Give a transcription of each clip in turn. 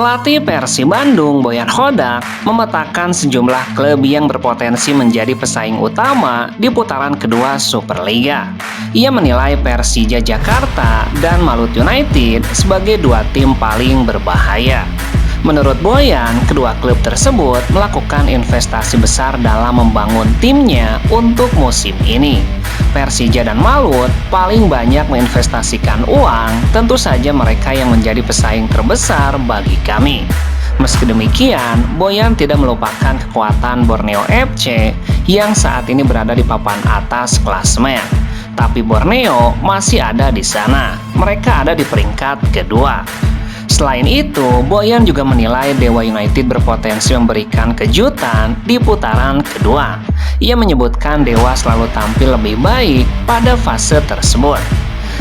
Pelatih Persib Bandung, Boyan Hodak, memetakan sejumlah klub yang berpotensi menjadi pesaing utama di putaran kedua Superliga. Ia menilai Persija Jakarta dan Malut United sebagai dua tim paling berbahaya. Menurut Boyan, kedua klub tersebut melakukan investasi besar dalam membangun timnya untuk musim ini. Persija dan Malut paling banyak menginvestasikan uang, tentu saja mereka yang menjadi pesaing terbesar bagi kami. Meski demikian, Boyan tidak melupakan kekuatan Borneo FC yang saat ini berada di papan atas klasemen. Tapi Borneo masih ada di sana, mereka ada di peringkat kedua. Selain itu, Boyan juga menilai Dewa United berpotensi memberikan kejutan di putaran kedua. Ia menyebutkan Dewa selalu tampil lebih baik pada fase tersebut.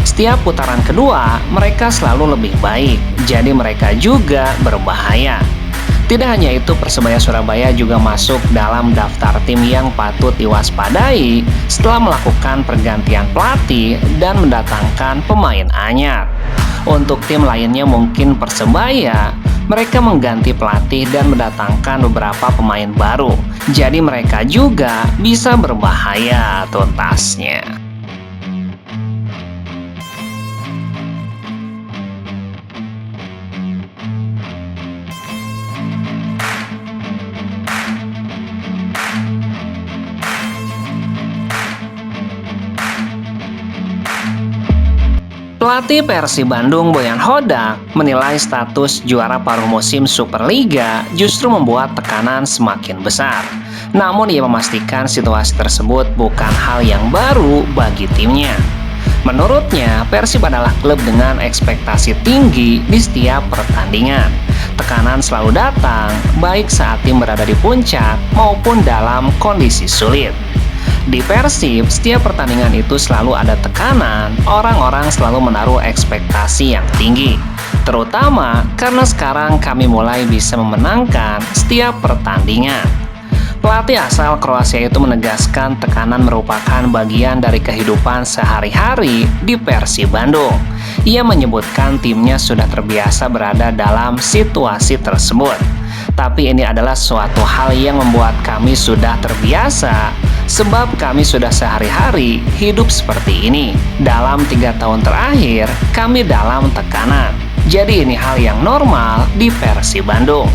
Setiap putaran kedua, mereka selalu lebih baik, jadi mereka juga berbahaya. Tidak hanya itu, Persebaya Surabaya juga masuk dalam daftar tim yang patut diwaspadai setelah melakukan pergantian pelatih dan mendatangkan pemain anyar. Untuk tim lainnya mungkin Persebaya, mereka mengganti pelatih dan mendatangkan beberapa pemain baru. Jadi mereka juga bisa berbahaya tuntasnya. Pelatih Persib Bandung, Boyan Hodak, menilai status juara paruh musim Superliga justru membuat tekanan semakin besar. Namun ia memastikan situasi tersebut bukan hal yang baru bagi timnya. Menurutnya, Persib adalah klub dengan ekspektasi tinggi di setiap pertandingan. Tekanan selalu datang, baik saat tim berada di puncak maupun dalam kondisi sulit. Di Persib, setiap pertandingan itu selalu ada tekanan, orang-orang selalu menaruh ekspektasi yang tinggi. Terutama karena sekarang kami mulai bisa memenangkan setiap pertandingan. Pelatih asal Kroasia itu menegaskan tekanan merupakan bagian dari kehidupan sehari-hari di Persib Bandung. Ia menyebutkan timnya sudah terbiasa berada dalam situasi tersebut. Tapi ini adalah suatu hal yang membuat kami sudah terbiasa, sebab kami sudah sehari-hari hidup seperti ini. Dalam 3 tahun terakhir, kami dalam tekanan. Jadi ini hal yang normal di Persib Bandung.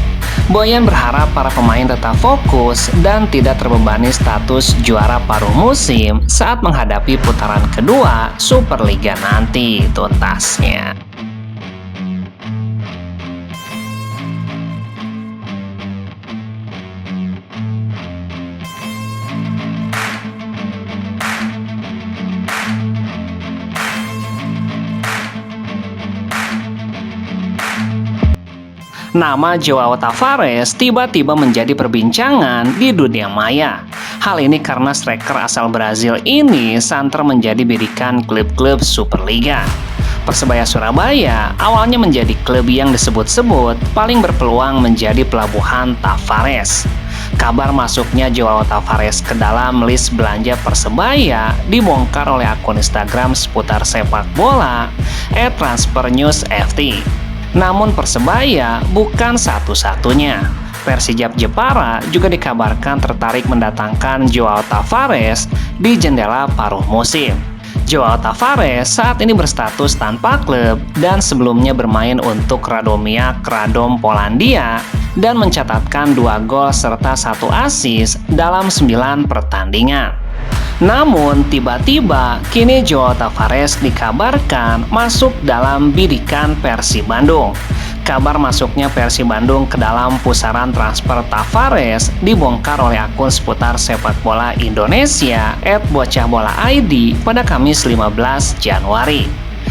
Boyan berharap para pemain tetap fokus dan tidak terbebani status juara paruh musim saat menghadapi putaran kedua Superliga nanti tuntasnya. Nama Joao Tavares tiba-tiba menjadi perbincangan di dunia maya. Hal ini karena striker asal Brazil ini santer menjadi bidikan klub-klub Superliga. Persebaya Surabaya awalnya menjadi klub yang disebut-sebut paling berpeluang menjadi pelabuhan Tavares. Kabar masuknya Joao Tavares ke dalam list belanja Persebaya dibongkar oleh akun Instagram seputar sepak bola @transfernewsft. Namun Persebaya bukan satu-satunya. Persijap Jepara juga dikabarkan tertarik mendatangkan Joao Tavares di jendela paruh musim. Joao Tavares saat ini berstatus tanpa klub dan sebelumnya bermain untuk Radomia Radom Polandia dan mencatatkan 2 gol serta 1 assist dalam 9 pertandingan. Namun tiba-tiba kini Joao Tavares dikabarkan masuk dalam bidikan Persib Bandung. Kabar masuknya Persib Bandung ke dalam pusaran transfer Tavares dibongkar oleh akun seputar sepak bola Indonesia @bocahbola_id pada Kamis 15 Januari.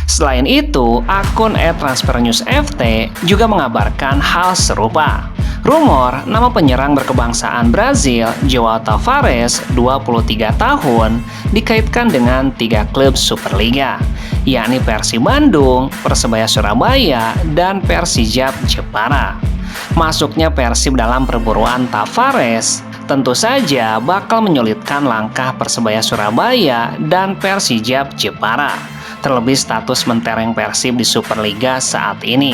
Selain itu, akun @transfernewsft juga mengabarkan hal serupa. Rumor nama penyerang berkebangsaan Brazil, Joao Tavares, 23 tahun, dikaitkan dengan 3 klub Superliga, yakni Persib Bandung, Persebaya Surabaya, dan Persijap Jepara. Masuknya Persib dalam perburuan Tavares tentu saja bakal menyulitkan langkah Persebaya Surabaya dan Persijap Jepara. Terlebih status mentereng Persib di Superliga saat ini.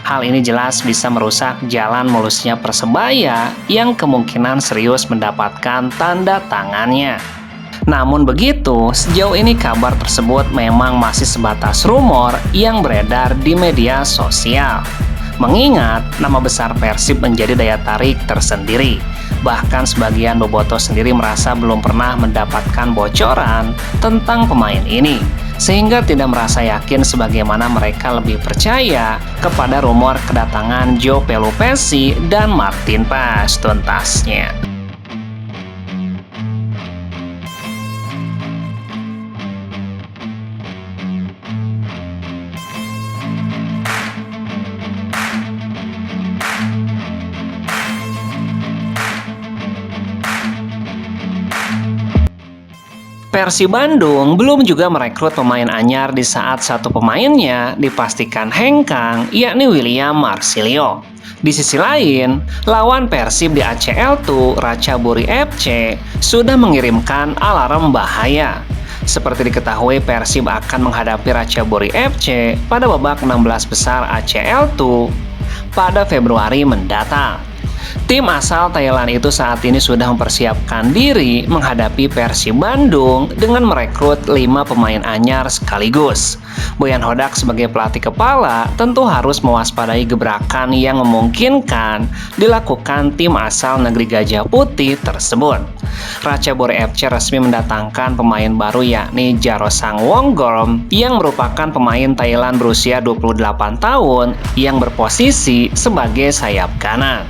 Hal ini jelas bisa merusak jalan mulusnya Persebaya yang kemungkinan serius mendapatkan tanda tangannya. Namun begitu, sejauh ini kabar tersebut memang masih sebatas rumor yang beredar di media sosial. Mengingat nama besar Persib menjadi daya tarik tersendiri. Bahkan sebagian bobotoh sendiri merasa belum pernah mendapatkan bocoran tentang pemain ini, sehingga tidak merasa yakin sebagaimana mereka lebih percaya kepada rumor kedatangan Joe Pelupesi dan Martin Paes tuntasnya. Persib Bandung belum juga merekrut pemain anyar di saat satu pemainnya dipastikan hengkang, yakni William Marsilio. Di sisi lain, lawan Persib di ACL2, Ratchaburi FC, sudah mengirimkan alarm bahaya. Seperti diketahui, Persib akan menghadapi Ratchaburi FC pada babak 16 besar ACL2 pada Februari mendatang. Tim asal Thailand itu saat ini sudah mempersiapkan diri menghadapi Persib Bandung dengan merekrut 5 pemain anyar sekaligus. Boyan Hodak sebagai pelatih kepala tentu harus mewaspadai gebrakan yang memungkinkan dilakukan tim asal negeri Gajah Putih tersebut. Ratchaburi FC resmi mendatangkan pemain baru yakni Jarosang Wonggorm yang merupakan pemain Thailand berusia 28 tahun yang berposisi sebagai sayap kanan.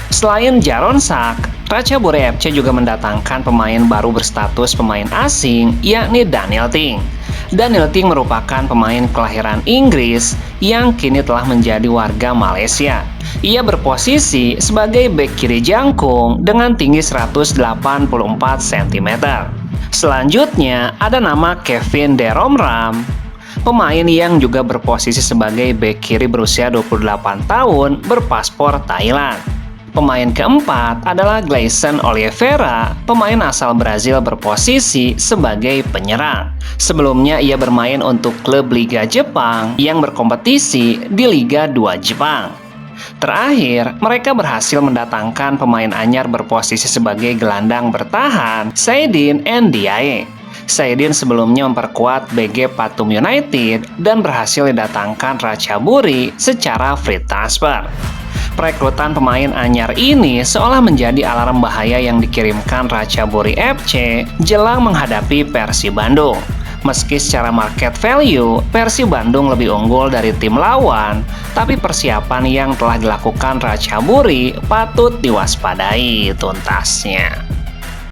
Selain Jaronsak, Ratchaburi FC juga mendatangkan pemain baru berstatus pemain asing, yakni Daniel Ting. Daniel Ting merupakan pemain kelahiran Inggris yang kini telah menjadi warga Malaysia. Ia berposisi sebagai bek kiri jangkung dengan tinggi 184 cm. Selanjutnya ada nama Kevin Deromram, pemain yang juga berposisi sebagai bek kiri berusia 28 tahun berpaspor Thailand. Pemain keempat adalah Gleison Oliveira, pemain asal Brazil berposisi sebagai penyerang. Sebelumnya ia bermain untuk klub Liga Jepang yang berkompetisi di Liga 2 Jepang. Terakhir, mereka berhasil mendatangkan pemain anyar berposisi sebagai gelandang bertahan, Saidin Ndiaye. Saidin sebelumnya memperkuat BG Pathum United dan berhasil didatangkan Ratchaburi secara free transfer. Perekrutan pemain anyar ini seolah menjadi alarm bahaya yang dikirimkan Ratchaburi FC jelang menghadapi Persib Bandung. Meski secara market value, Persib Bandung lebih unggul dari tim lawan, tapi persiapan yang telah dilakukan Ratchaburi patut diwaspadai tuntasnya.